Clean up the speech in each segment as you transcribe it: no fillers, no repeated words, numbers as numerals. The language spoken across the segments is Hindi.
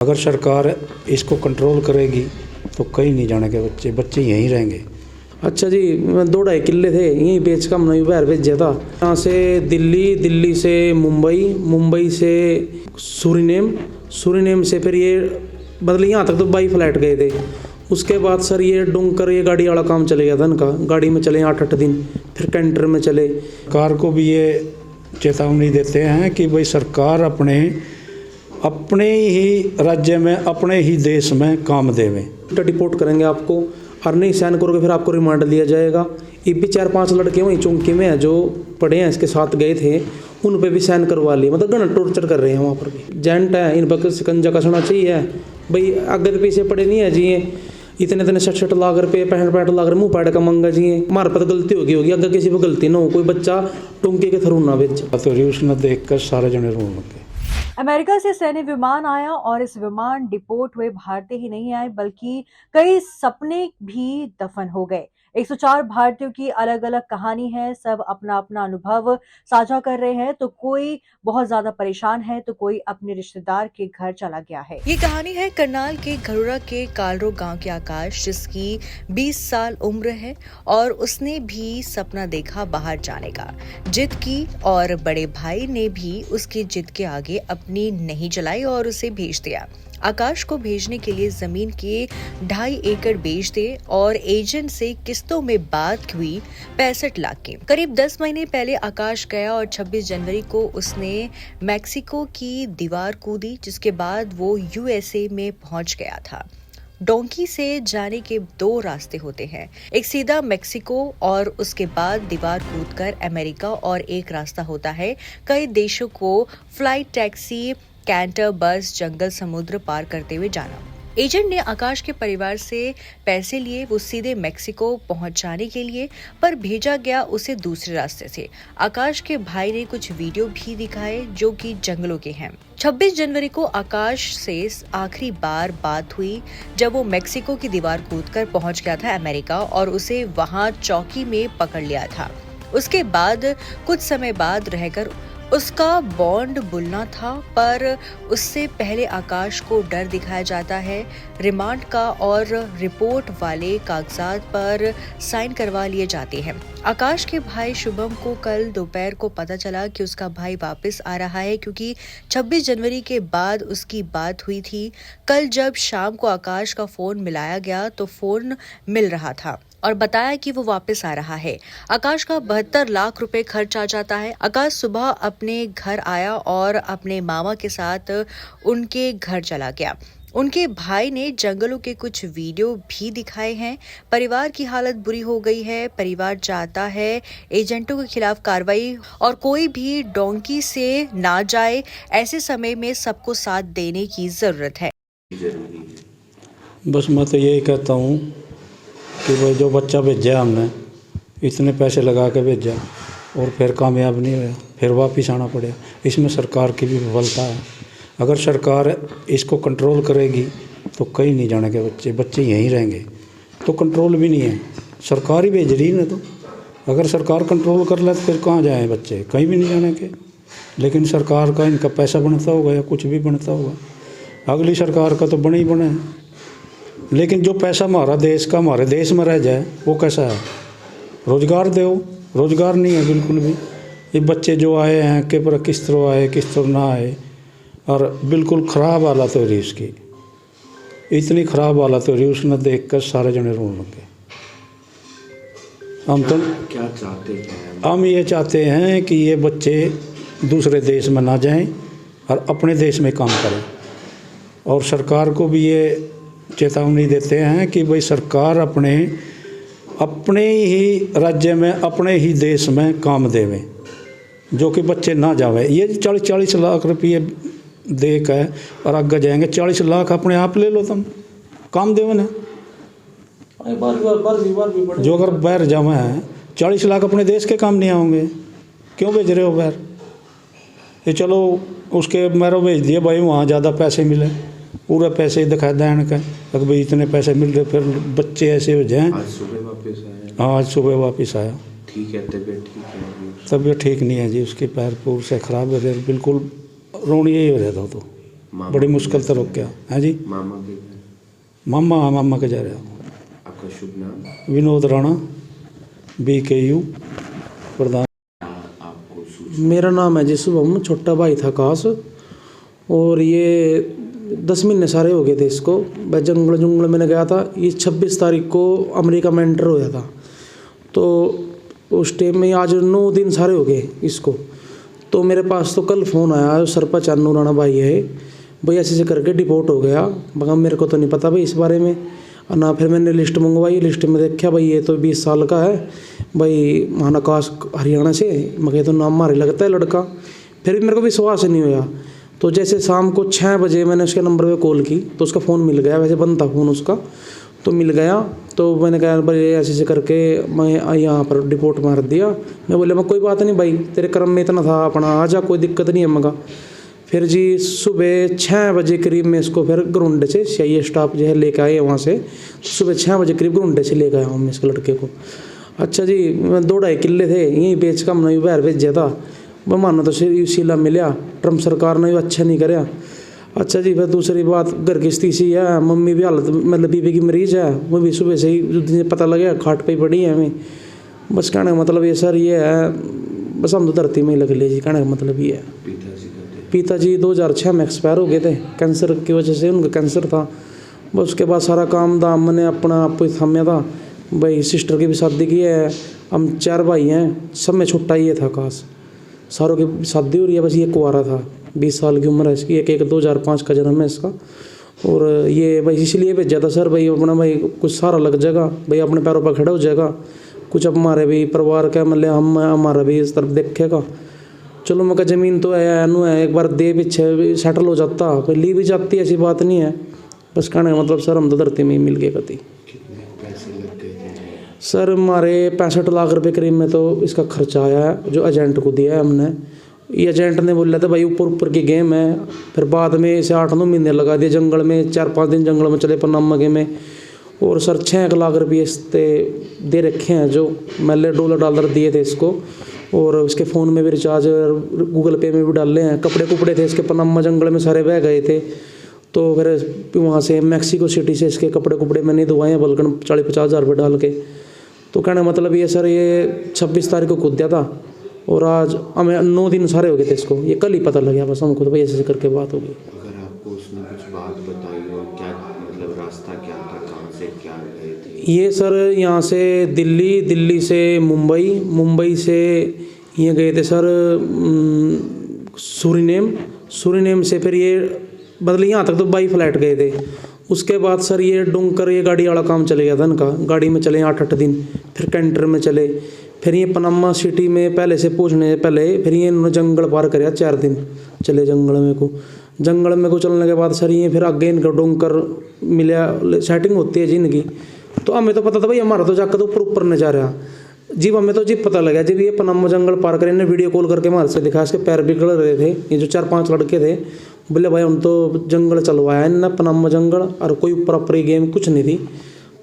अगर सरकार इसको कंट्रोल करेगी तो कहीं नहीं जाने के बच्चे, बच्चे यहीं रहेंगे। अच्छा जी, मैं 2-2.5 किले थे यहीं बेच का हमने बाहर भेजा था। यहाँ से दिल्ली, दिल्ली से मुंबई, मुंबई से सूरीनेम से फिर ये बदले यहाँ तक तो बाई फ्लाइट गए थे। उसके बाद सर ये डुंकर ये गाड़ी वाला काम चले गया था इनका, गाड़ी में चले 8-8 दिन, फिर कैंटर में चले। सरकार को भी ये चेतावनी देते हैं कि भाई सरकार अपने ही राज्य में, अपने ही देश में काम देवे। रिपोर्ट करेंगे आपको और नहीं साइन करोगे फिर आपको रिमांड लिया जाएगा। ये भी 4-5 लड़के वहीं चौंकी में हैं जो पढ़े हैं, इसके साथ गए थे, उन पे भी साइन करवा लिए। मतलब गण टॉर्चर कर रहे हैं वहाँ पर भी। जेंट है, इन पर शिकंजा कसना चाहिए भाई। आगे पीछे पड़े नहीं है जी, इतने 60-60 लाख रुपये, 65-65 लाख मुँह पाड़ का मंगा जी। हमारे पर गलती होगी, अगर किसी पर गलती ना हो, कोई बच्चा टुंके के थरू ना बेच। तो रूस न देख कर सारे जने रोने लगे। अमेरिका से सैन्य विमान आया और इस विमान डिपोर्ट हुए भारतीय ही नहीं आए बल्कि कई सपने भी दफन हो गए। 104 भारतीयों की अलग अलग कहानी है, सब अपना अपना अनुभव साझा कर रहे हैं। तो कोई बहुत ज्यादा परेशान है तो कोई अपने रिश्तेदार के घर चला गया है। ये कहानी है करनाल के घरुरा के कालरो गांव के आकाश, जिसकी 20 साल उम्र है और उसने भी सपना देखा बाहर जाने का, जिद की और बड़े भाई ने भी उसकी जिद के आगे अपनी नहीं चलाई और उसे भेज दिया। आकाश को भेजने के लिए जमीन के 2.5 एकड़ बेच दे और एजेंट से किस्तों में बात हुई 65 लाख की। करीब 10 महीने पहले आकाश गया और 26 जनवरी को उसने मैक्सिको की दीवार कूदी, जिसके बाद वो यूएसए में पहुंच गया था। डोंकी से जाने के 2 रास्ते होते हैं, एक सीधा मैक्सिको और उसके बाद दीवार कूदकर अमेरिका, और एक रास्ता होता है कई देशों को फ्लाइट, टैक्सी, कैंटर, बस, जंगल, समुद्र पार करते हुए जाना। एजेंट ने आकाश के परिवार से पैसे लिए वो सीधे मैक्सिको पहुंच जाने के लिए, पर भेजा गया उसे दूसरे रास्ते से। आकाश के भाई ने कुछ वीडियो भी दिखाए जो कि जंगलों के हैं। 26 जनवरी को आकाश से आखिरी बार बात हुई जब वो मैक्सिको की दीवार कूदकर पहुंच गया था अमेरिका और उसे वहां चौकी में पकड़ लिया था। उसके बाद कुछ समय बाद रहकर उसका बॉन्ड बुलना था, पर उससे पहले आकाश को डर दिखाया जाता है रिमांड का और रिपोर्ट वाले कागजात पर साइन करवा लिए जाते हैं। आकाश के भाई शुभम को कल दोपहर को पता चला कि उसका भाई वापस आ रहा है, क्योंकि 26 जनवरी के बाद उसकी बात हुई थी। कल जब शाम को आकाश का फोन मिलाया गया तो फोन मिल रहा था और बताया कि वो वापस आ रहा है। आकाश का 72 लाख रुपए खर्च आ जाता है। आकाश सुबह अपने घर आया और अपने मामा के साथ उनके घर चला गया। उनके भाई ने जंगलों के कुछ वीडियो भी दिखाए हैं। परिवार की हालत बुरी हो गई है। परिवार चाहता है एजेंटों के खिलाफ कार्रवाई और कोई भी डोंकी से ना जाए। ऐसे समय में सबको साथ देने की जरूरत है। बस मैं तो यही कहता हूँ कि भाई जो बच्चा भेजा हमने, इतने पैसे लगा के भेजा और फिर कामयाब नहीं हुआ, फिर वापस आना पड़ा। इसमें सरकार की भी विफलता है। अगर सरकार इसको कंट्रोल करेगी तो कहीं नहीं जाने के बच्चे, बच्चे यहीं रहेंगे। तो कंट्रोल भी नहीं है, सरकार ही भेज रही है ना। तो अगर सरकार कंट्रोल कर ले तो फिर कहाँ जाएँ बच्चे, कहीं भी नहीं जाने के। लेकिन सरकार का इनका पैसा बनता होगा या कुछ भी बनता होगा, अगली सरकार का तो बने ही बने हैं। लेकिन जो पैसा हमारा देश का हमारे देश में रह जाए वो कैसा है? रोज़गार दो, रोज़गार नहीं है बिल्कुल भी। ये बच्चे जो आए हैं के पर किस तरह आए किस तरह ना आए, और बिल्कुल ख़राब हालत हो रही उसकी, इतनी ख़राब हालत हो रही उसने देख कर सारे जने रोने लगे। हम तो क्या चाहते हैं? हम ये चाहते हैं कि ये बच्चे दूसरे देश में ना जाएं और अपने देश में काम करें। और सरकार को भी ये चेतावनी देते हैं कि भाई सरकार अपने ही राज्य में, अपने ही देश में काम देवे, जो कि बच्चे ना जावे। ये 40-40 लाख रुपये दे के और आगे जाएंगे, 40 लाख अपने आप ले लो, तुम काम देवे ना। जो अगर बाहर जावे हैं 40 लाख अपने देश के काम नहीं आएंगे, क्यों भेज रहे हो बाहर? ये चलो उसके मैरो भेज दिए भाई, वहाँ ज़्यादा पैसे मिले, पूरे पैसे दिखा दें का अगर भाई इतने पैसे मिल रहे, फिर बच्चे ऐसे हो जाएं। आज सुबह वापस आया? हाँ, आज सुबह वापस आया। ठीक है, तबीयत ठीक है? तबीयत ठीक नहीं है जी, उसके पैर पूर से ख़राब हो रहे, बिल्कुल रोनी ही हो रहा था। तो मामा बड़ी मुश्किल से रोक गया है जी। मामा के घर। मामा के जा रहा। आपका शुभ नाम? विनोद राणा, BKU प्रधान। आपको सूचना? मेरा नाम है जी शुभम, छोटा भाई था आकाश। और ये 10 महीने सारे हो गए थे इसको। मैं जंगल मैंने गया था। ये 26 तारीख को अमेरिका में एंटर होया था। तो उस टाइम में आज 9 दिन सारे हो गए इसको। तो मेरे पास तो कल फ़ोन आया, सरपंच अन्नू राणा भाई है, भाई ऐसे करके डिपोर्ट हो गया। मगर मेरे को तो नहीं पता भाई इस बारे में। और ना फिर मैंने लिस्ट मंगवाई। लिस्ट में देखा भाई ये तो 20 साल का है भाई, महानकाश हरियाणा से। मगर तो नाम मारे लगता है लड़का। फिर भी मेरे को विश्वास नहीं हुआ। तो जैसे शाम को 6 बजे मैंने उसके नंबर पे कॉल की तो उसका फ़ोन मिल गया। वैसे बंद था फ़ोन उसका, तो मिल गया। तो मैंने कहा भाई ऐसे करके मैं यहाँ पर डिपोर्ट मार दिया। मैं बोले मैं कोई बात नहीं भाई, तेरे कर्म में इतना था अपना, आ जा, कोई दिक्कत नहीं है मगा। फिर जी सुबह 6 बजे करीब में इसको फिर ग्राउंड से CIA स्टाफ जो है लेके आए वहाँ से। तो सुबह 6 बजे करीब ग्राउंड से लेके आया हूँ मैं इस लड़के को। अच्छा जी, मैं 2-2.5 किले थे यहीं बेच का हमने बाहर भेजा था। मैं मानो तो सीला मिला, ट्रम्प सरकार ने भी अच्छा नहीं कराया। अच्छा जी, फिर दूसरी बात घर की स्थिति है, मम्मी भी हालत मतलब बीबी की मरीज है, वो भी सुबह से ही पता लगे खाट पे ही पड़ी है हमें। बस कहने का मतलब ये सर ये है, बस हम तो धरती में ही लग ले जी। कहने का मतलब ये है। पिताजी 2006 में एक्सपायर हो गए थे कैंसर की वजह से। उनका कैंसर था। बस उसके बाद सारा काम दाम मैंने अपना आप ही थाम्या था भाई। सिस्टर की भी शादी की है। हम 4 भाई हैं, सब में छोटा ये था आकाश। सारों की शादी हो रही है, बस ये कुंवारा था। 20 साल की उम्र है इसकी। एक 2005 का जन्म है इसका। और ये भाई इसलिए भेजा था सर भाई अपना भाई कुछ सारा लग जाएगा भाई, अपने पैरों पर खड़ा हो जाएगा। कुछ अब हमारे भी परिवार का मतलब हमारा भी इस तरफ देखेगा। चलो मैं ज़मीन तो है नू है, एक बार दे पीछे सेटल हो जाता, कोई ली भी जाती, ऐसी बात नहीं है। बस कहने का मतलब सर हम तो धरती में ही मिल गए कति। कितने पैसे लग गए थे? सर हमारे 65 लाख रुपए करीब में तो इसका खर्चा आया है, जो एजेंट को दिया है हमने। ये एजेंट ने बोला था भाई ऊपर की गेम है। फिर बाद में इसे 8-9 महीने लगा दिए जंगल में, 4-5 दिन जंगल में चले पनामा के में। और सर 6 लाख रुपये इसते दे रखे हैं, जो $डॉलर दिए थे इसको। और उसके फ़ोन में भी रिचार्ज, गूगल पे में भी डाले हैं। कपड़े थे इसके पनामा जंगल में सारे बह गए थे। तो फिर वहाँ से मैक्सिको सिटी से इसके कपड़े मैंने धुआए हैं बल्कि 40-50 हज़ार रुपये डाल के। तो कहने मतलब ये सर ये 26 तारीख को कूद दिया था और आज हमें 9 दिन सारे हो गए थे इसको। ये कल ही पता लग गया बस हमको, तो भाई ऐसे करके बात हो गई। अगर आपको उसने कुछ बात बताई हो, क्या मतलब रास्ता क्या था, कहाँ से क्या गए थे? ये सर यहाँ से दिल्ली से मुंबई से ये गए थे सर सूरीनेम से फिर ये मतलब यहाँ तक तो बाई फ्लाइट गए थे। उसके बाद सर ये डोंकर ये गाड़ी वाला काम चले गया था इनका। गाड़ी में चले 8-8 दिन, फिर कैंटर में चले, फिर ये पनामा सिटी में पहले से पहुँचने से पहले फिर ये इन्होंने जंगल पार कराया। 4 दिन चले जंगल में को चलने के बाद सर ये फिर आगे इनका डोंकर मिला, सेटिंग होती है जी इनकी। तो हमें तो पता था भाई हमारा तो जाकर तो ऊपर न जा रहा जी। हमें तो जी पता लगा जब ये पनामा जंगल पार कर, इन्हें वीडियो कॉल करके हमारे से दिखा, इसके पैर भी गड़ रहे थे। ये जो 4-5 लड़के थे बोले भाई हम तो जंगल चलवाया इन्ना पनामा जंगल, और कोई ऊपर ही गेम कुछ नहीं थी,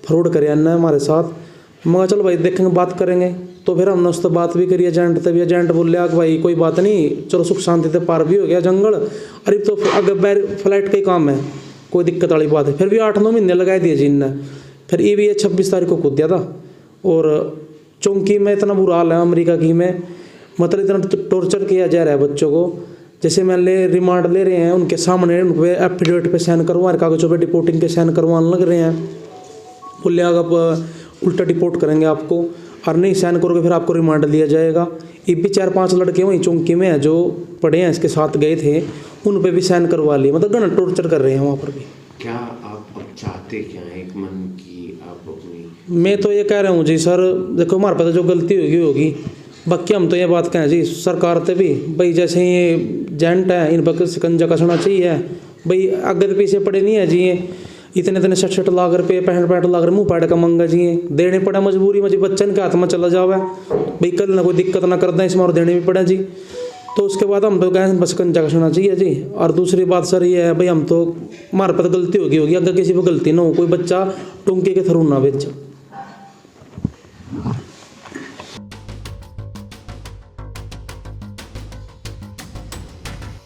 फ्रॉड करे इन्ना हमारे साथ। मगर चलो भाई देखेंगे बात करेंगे। तो फिर हमने उससे बात भी करी एजेंट तभी एजेंट बोल लिया कि भाई कोई बात नहीं, चलो सुख शांति से पार भी हो गया जंगल। अरे तो अगर बैर फ्लाइट का ही काम है, कोई दिक्कत वाली बात है। फिर भी 8-9 महीने लगाए दिए जी इनने। फिर ये भी 26 तारीख को कूद दिया था। और चौंकी में इतना बुरा हाल है अमेरिका की में, मतलब इतना टॉर्चर किया जा रहा है बच्चों को। जैसे मान ले रिमांड ले रहे हैं उनके सामने, उन पे एफिडेविट पे साइन करवा, कागजों पे डिपोर्टिंग के साइन करवाने लग रहे हैं। बोले आप उल्टा डिपोर्ट करेंगे आपको, और नहीं साइन करोगे फिर आपको रिमांड लिया जाएगा। ये भी 4-5 लड़के वहीं चौंकी में हैं जो पढ़े हैं, इसके साथ गए थे, उन पे भी साइन करवा लिए। मतलब गण टॉर्चर कर रहे हैं वहाँ पर भी। क्या आप अब चाहते क्या हैं, एक मन की आप अपनी? मैं तो ये कह रहा हूँ जी सर, देखो हमारे पास जो गलती होगी, बाकी हम तो ये बात कहें जी सरकार से भी भाई, जैसे ये जेंट है इन पर शिकंजा कसना चाहिए भाई। आगे पीछे पड़े नहीं है जी, ये इतने 66 लाख रुपये 65 लाख रुपये मुँह पाड़ का मंगा जी, देने पड़ा मजबूरी में जी, बच्चन के हाथ में चला जावे भाई, कल ना कोई दिक्कत ना कर दें इसमें और देने भी पड़े जी। तो उसके बाद हम तो कहें बस शिकंजा कसना चाहिए जी। और दूसरी बात सर ये है भाई, हम तो हमारे पास गलती होगी, अगर किसी पर गलती ना हो, कोई बच्चा टोंके के थ्रू ना बेचा।